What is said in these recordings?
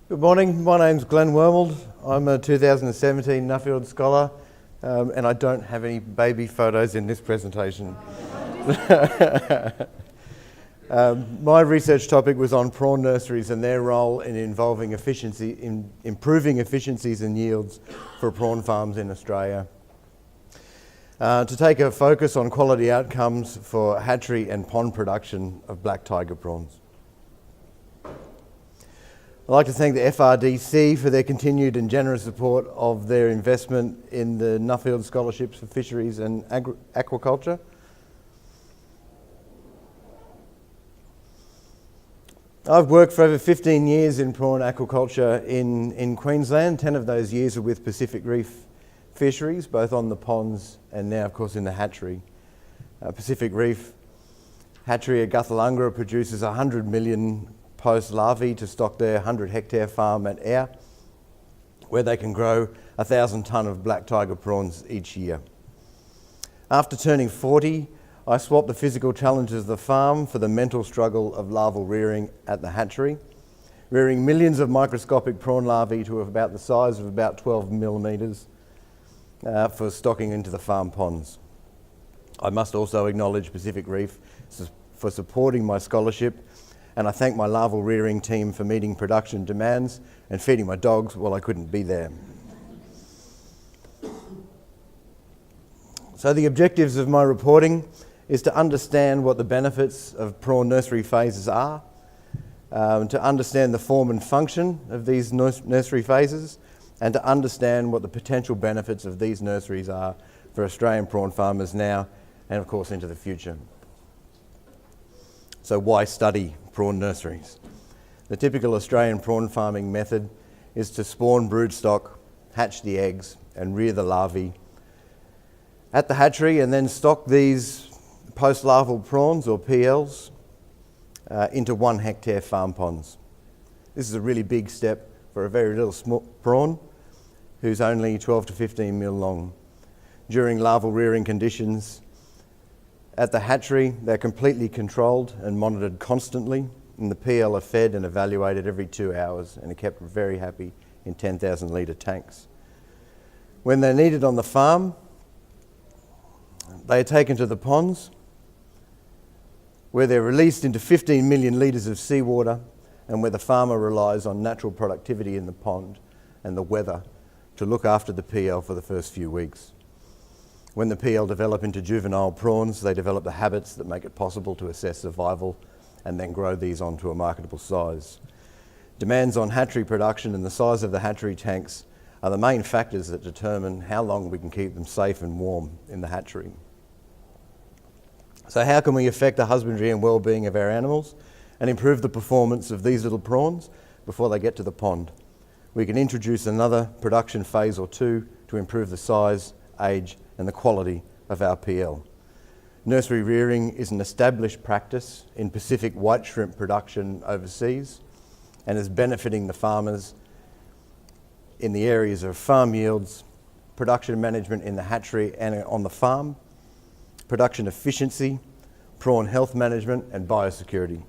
Good morning, my name's Glenn Wormald. I'm a 2017 Nuffield Scholar and I don't have any baby photos in this presentation. My research topic was on prawn nurseries and their role in improving efficiencies and yields for prawn farms in Australia. To take a focus on quality outcomes for hatchery and pond production of black tiger prawns. I'd like to thank the FRDC for their continued and generous support of their investment in the Nuffield Scholarships for Fisheries and Aquaculture. I've worked for over 15 years in prawn aquaculture in Queensland. 10 of those years were with Pacific Reef Fisheries, both on the ponds and now, of course, in the hatchery. Pacific Reef hatchery at Guthalungra produces 100 million post larvae to stock their 100-hectare farm at Ayr, where they can grow 1,000 tonne of black tiger prawns each year. After turning 40, I swapped the physical challenges of the farm for the mental struggle of larval rearing at the hatchery, rearing millions of microscopic prawn larvae to about the size of about 12 millimetres for stocking into the farm ponds. I must also acknowledge Pacific Reef for supporting my scholarship, and I thank my larval rearing team for meeting production demands and feeding my dogs while I couldn't be there. So the objectives of my reporting is to understand what the benefits of prawn nursery phases are, to understand the form and function of these nursery phases, and to understand what the potential benefits of these nurseries are for Australian prawn farmers now and of course into the future. So why study prawn nurseries? The typical Australian prawn farming method is to spawn broodstock, hatch the eggs and rear the larvae at the hatchery and then stock these post-larval prawns or PLs into 1-hectare farm ponds. This is a really big step for a very little small prawn who's only 12 to 15 mil long. During larval rearing conditions at the hatchery, they're completely controlled and monitored constantly, and the PL are fed and evaluated every 2 hours and are kept very happy in 10,000 litre tanks. When they're needed on the farm, they are taken to the ponds where they're released into 15 million litres of seawater and where the farmer relies on natural productivity in the pond and the weather to look after the PL for the first few weeks. When the PL develop into juvenile prawns, they develop the habits that make it possible to assess survival and then grow these onto a marketable size. Demands on hatchery production and the size of the hatchery tanks are the main factors that determine how long we can keep them safe and warm in the hatchery. So how can we affect the husbandry and well-being of our animals and improve the performance of these little prawns before they get to the pond? We can introduce another production phase or two to improve the size, age and the quality of our PL. Nursery rearing is an established practice in Pacific white shrimp production overseas and is benefiting the farmers in the areas of farm yields, production management in the hatchery and on the farm, production efficiency, prawn health management and biosecurity.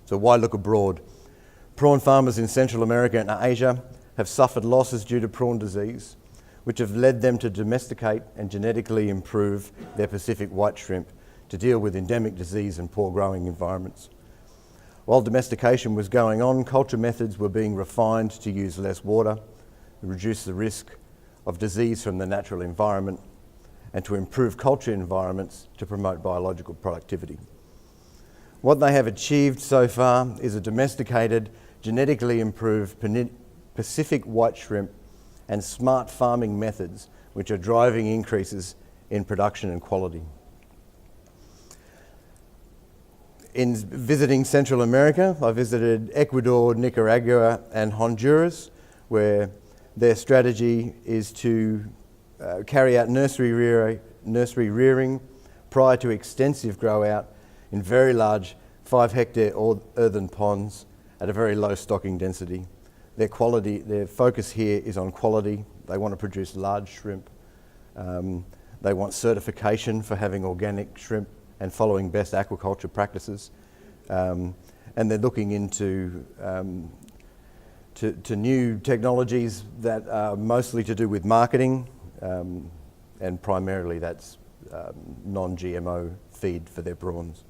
So why look abroad? Prawn farmers in Central America and Asia have suffered losses due to prawn disease, which have led them to domesticate and genetically improve their Pacific white shrimp to deal with endemic disease and poor growing environments. While domestication was going on, culture methods were being refined to use less water, reduce the risk of disease from the natural environment, and to improve culture environments to promote biological productivity. What they have achieved so far is a domesticated, genetically improved Pacific white shrimp and smart farming methods which are driving increases in production and quality. In visiting Central America, I visited Ecuador, Nicaragua and Honduras, where their strategy is to carry out nursery rearing prior to extensive grow out in very large 5-hectare earthen ponds at a very low stocking density. Their focus here is on quality. They want to produce large shrimp. They want certification for having organic shrimp and following best aquaculture practices. and they're looking into to new technologies that are mostly to do with marketing, and primarily that's non-GMO feed for their prawns.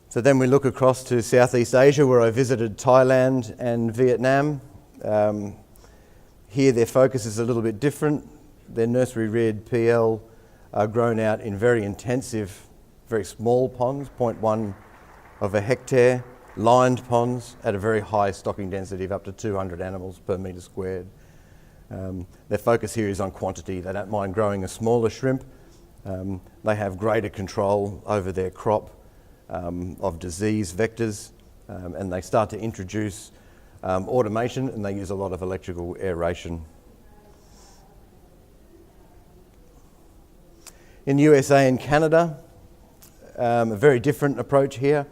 So then we look across to Southeast Asia, where I visited Thailand and Vietnam. Here their focus is a little bit different. Their nursery reared PL are grown out in very intensive, very small ponds, 0.1 of a hectare, lined ponds at a very high stocking density of up to 200 animals per metre squared. Their focus here is on quantity. They don't mind growing a smaller shrimp. They have greater control over their crop of disease vectors, and they start to introduce automation, and they use a lot of electrical aeration. In USA and Canada, a very different approach here.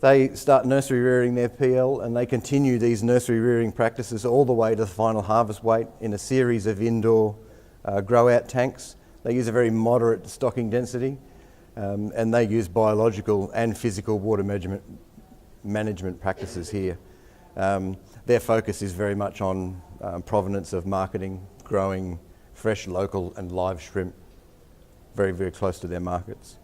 They start nursery rearing their PL, and they continue these nursery rearing practices all the way to the final harvest weight in a series of indoor grow-out tanks. They use a very moderate stocking density, and they use biological and physical water management practices here. Their focus is very much on provenance of marketing, growing fresh, local and live shrimp very, very close to their markets.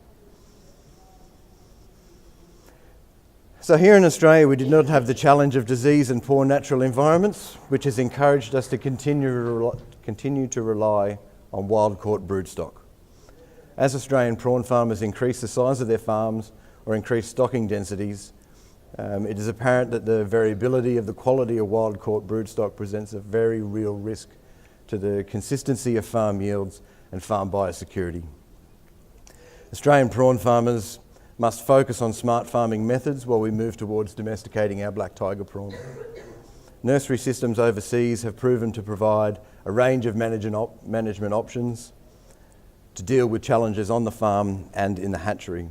So here in Australia, we did not have the challenge of disease and poor natural environments, which has encouraged us to continue to rely on wild-caught broodstock. As Australian prawn farmers increase the size of their farms or increase stocking densities, it is apparent that the variability of the quality of wild-caught broodstock presents a very real risk to the consistency of farm yields and farm biosecurity. Australian prawn farmers must focus on smart farming methods while we move towards domesticating our black tiger prawn. Nursery systems overseas have proven to provide a range of management options to deal with challenges on the farm and in the hatchery.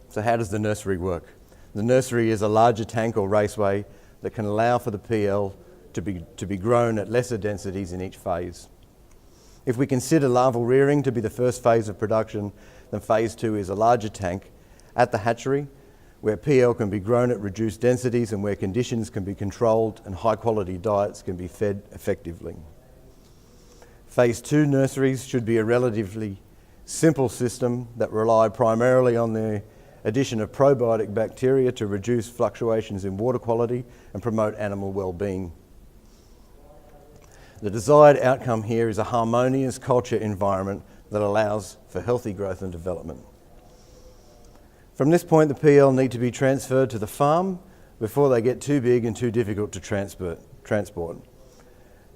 So how does the nursery work? The nursery is a larger tank or raceway that can allow for the PL to be grown at lesser densities in each phase. If we consider larval rearing to be the first phase of production, then phase 2 is a larger tank at the hatchery where PL can be grown at reduced densities and where conditions can be controlled and high quality diets can be fed effectively. Phase 2 nurseries should be a relatively simple system that rely primarily on the addition of probiotic bacteria to reduce fluctuations in water quality and promote animal well-being. The desired outcome here is a harmonious culture environment that allows for healthy growth and development. From this point, the PL need to be transferred to the farm before they get too big and too difficult to transport.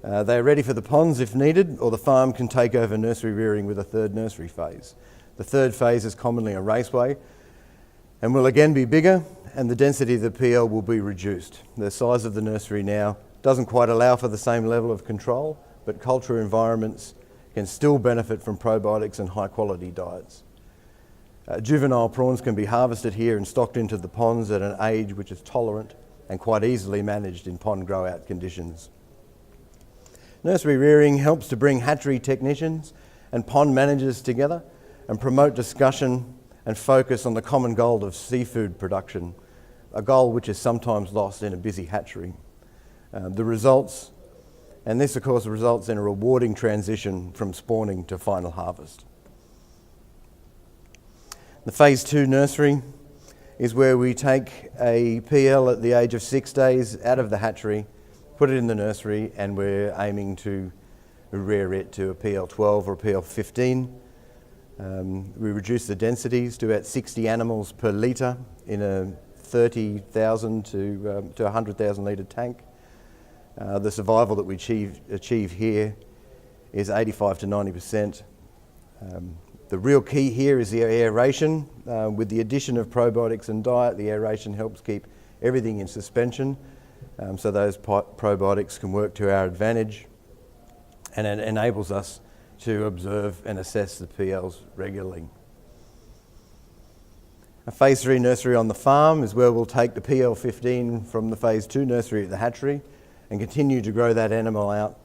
They are ready for the ponds if needed, or the farm can take over nursery rearing with a third nursery phase. The third phase is commonly a raceway and will again be bigger, and the density of the PL will be reduced. The size of the nursery now doesn't quite allow for the same level of control, but culture environments can still benefit from probiotics and high quality diets. Juvenile prawns can be harvested here and stocked into the ponds at an age which is tolerant and quite easily managed in pond grow-out conditions. Nursery rearing helps to bring hatchery technicians and pond managers together and promote discussion and focus on the common goal of seafood production, a goal which is sometimes lost in a busy hatchery. This of course results in a rewarding transition from spawning to final harvest. The phase 2 nursery is where we take a PL at the age of 6 days out of the hatchery, put it in the nursery, and we're aiming to rear it to a PL 12 or a PL 15. We reduce the densities to about 60 animals per litre in a 30,000 to 100,000 litre tank. The survival that we achieve here is 85 to 90%. The real key here is the aeration. With the addition of probiotics and diet, the aeration helps keep everything in suspension, so those probiotics can work to our advantage, and it enables us to observe and assess the PLs regularly. A phase 3 nursery on the farm is where we'll take the PL 15 from the phase 2 nursery at the hatchery and continue to grow that animal out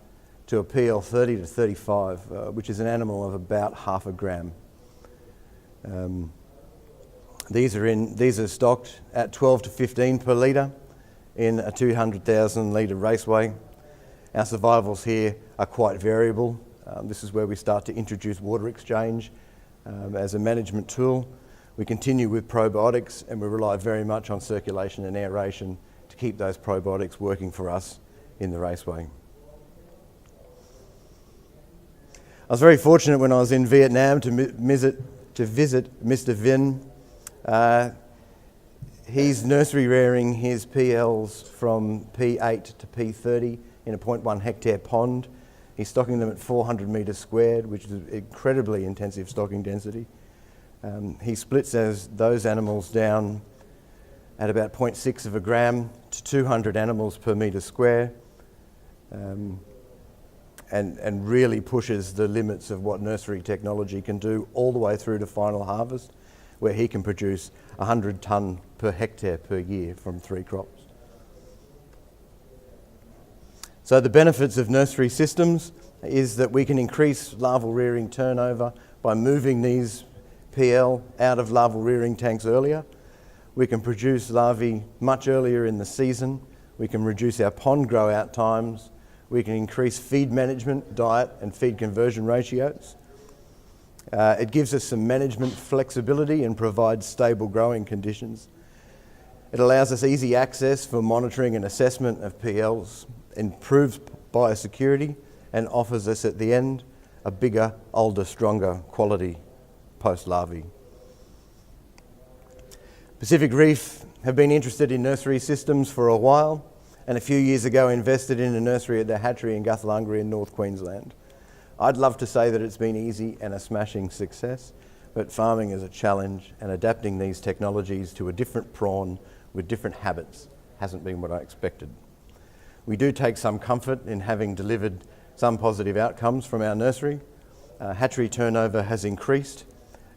to a PL 30 to 35, which is an animal of about half a gram. These are stocked at 12 to 15 per litre in a 200,000 litre raceway. Our survivals here are quite variable. This is where we start to introduce water exchange as a management tool. We continue with probiotics, and we rely very much on circulation and aeration to keep those probiotics working for us in the raceway. I was very fortunate when I was in Vietnam to visit Mr. Vinh. He's nursery rearing his PLs from P8 to P30 in a 0.1 hectare pond. He's stocking them at 400 metres squared, which is incredibly intensive stocking density. He splits those animals down at about 0.6 of a gram to 200 animals per metre square, and really pushes the limits of what nursery technology can do all the way through to final harvest, where he can produce 100 tonne per hectare per year from 3 crops. So the benefits of nursery systems is that we can increase larval rearing turnover by moving these PL out of larval rearing tanks earlier. We can produce larvae much earlier in the season. We can reduce our pond grow out times. We can increase feed management, diet and feed conversion ratios. It gives us some management flexibility and provides stable growing conditions. It allows us easy access for monitoring and assessment of PLs, improves biosecurity, and offers us at the end a bigger, older, stronger quality post-larvae. Pacific Reef have been interested in nursery systems for a while, and a few years ago invested in a nursery at the hatchery in Guthalungra in North Queensland. I'd love to say that it's been easy and a smashing success, but farming is a challenge, and adapting these technologies to a different prawn with different habits hasn't been what I expected. We do take some comfort in having delivered some positive outcomes from our nursery. Hatchery turnover has increased,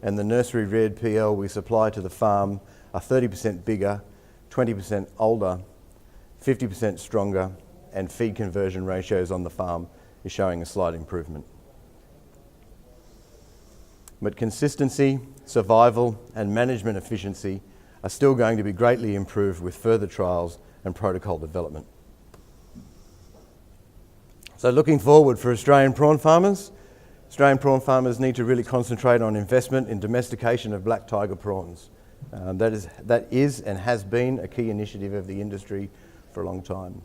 and the nursery reared PL we supply to the farm are 30% bigger, 20% older, 50% stronger, and feed conversion ratios on the farm is showing a slight improvement. But consistency, survival, and management efficiency are still going to be greatly improved with further trials and protocol development. So looking forward for Australian prawn farmers need to really concentrate on investment in domestication of black tiger prawns. That is and has been a key initiative of the industry for a long time.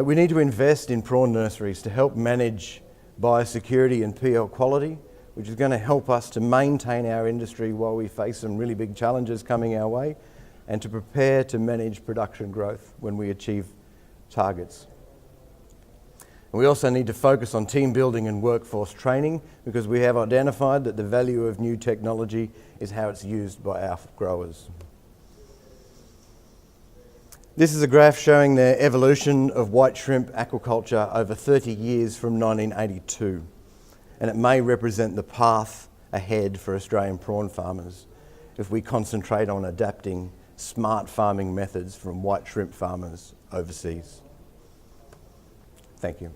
We need to invest in prawn nurseries to help manage biosecurity and PL quality, which is going to help us to maintain our industry while we face some really big challenges coming our way, and to prepare to manage production growth when we achieve targets. And we also need to focus on team building and workforce training, because we have identified that the value of new technology is how it's used by our growers. This is a graph showing the evolution of white shrimp aquaculture over 30 years from 1982, and it may represent the path ahead for Australian prawn farmers if we concentrate on adapting smart farming methods from white shrimp farmers overseas. Thank you.